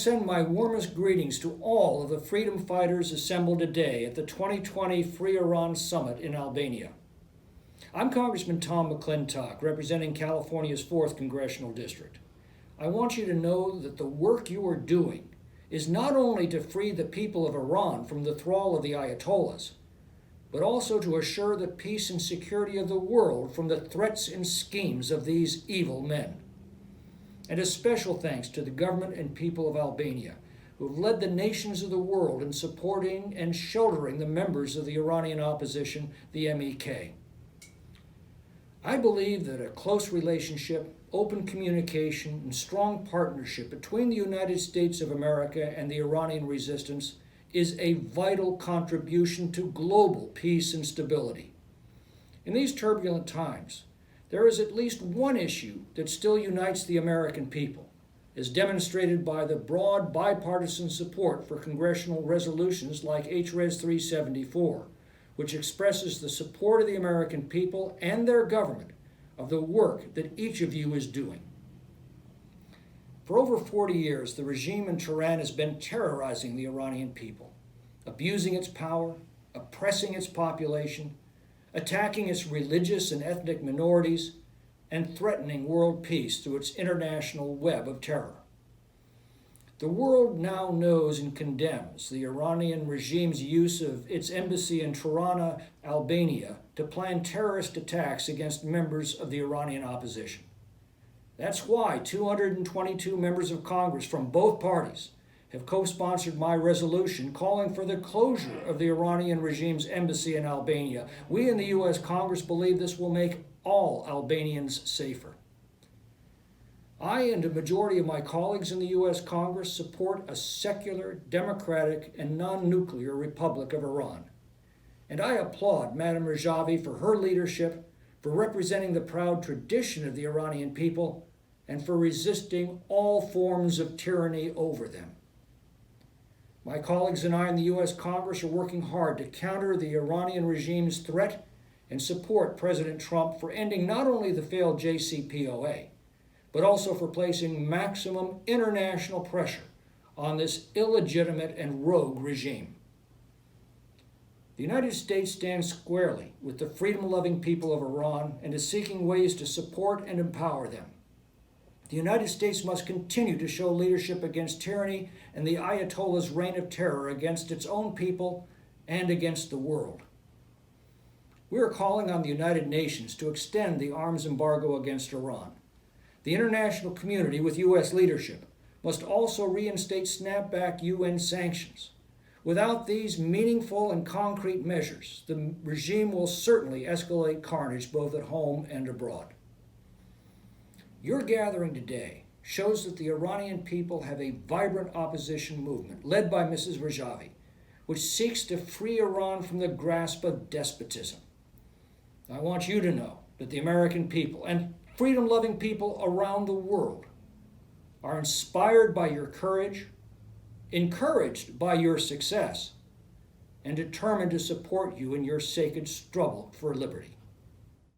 send my warmest greetings to all of the freedom fighters assembled today at the 2020 Free Iran Summit in Albania. I'm Congressman Tom McClintock, representing California's 4th Congressional District. I want you to know that the work you are doing is not only to free the people of Iran from the thrall of the ayatollahs, but also to assure the peace and security of the world from the threats and schemes of these evil men. And a special thanks to the government and people of Albania, who have led the nations of the world in supporting and sheltering the members of the Iranian opposition, the MEK. I believe that a close relationship, open communication, and strong partnership between the United States of America and the Iranian resistance is a vital contribution to global peace and stability. In these turbulent times, there is at least one issue that still unites the American people, as demonstrated by the broad bipartisan support for congressional resolutions like H.Res. 374, which expresses the support of the American people and their government of the work that each of you is doing. For over 40 years, the regime in Tehran has been terrorizing the Iranian people, abusing its power, oppressing its population, attacking its religious and ethnic minorities, and threatening world peace through its international web of terror. The world now knows and condemns the Iranian regime's use of its embassy in Tirana, Albania, to plan terrorist attacks against members of the Iranian opposition. That's why 222 members of Congress from both parties have co-sponsored my resolution calling for the closure of the Iranian regime's embassy in Albania. We in the U.S. Congress believe this will make all Albanians safer. I and a majority of my colleagues in the U.S. Congress support a secular, democratic, and non-nuclear Republic of Iran. And I applaud Madam Rajavi for her leadership, for representing the proud tradition of the Iranian people, and for resisting all forms of tyranny over them. My colleagues and I in the U.S. Congress are working hard to counter the Iranian regime's threat and support President Trump for ending not only the failed JCPOA, but also for placing maximum international pressure on this illegitimate and rogue regime. The United States stands squarely with the freedom-loving people of Iran and is seeking ways to support and empower them. The United States must continue to show leadership against tyranny and the Ayatollahs' reign of terror against its own people and against the world. We are calling on the United Nations to extend the arms embargo against Iran. The international community, with U.S. leadership, must also reinstate snapback UN sanctions. Without these meaningful and concrete measures, the regime will certainly escalate carnage both at home and abroad. Your gathering today shows that the Iranian people have a vibrant opposition movement led by Mrs. Rajavi, which seeks to free Iran from the grasp of despotism. I want you to know that the American people and freedom-loving people around the world are inspired by your courage, encouraged by your success, and determined to support you in your sacred struggle for liberty.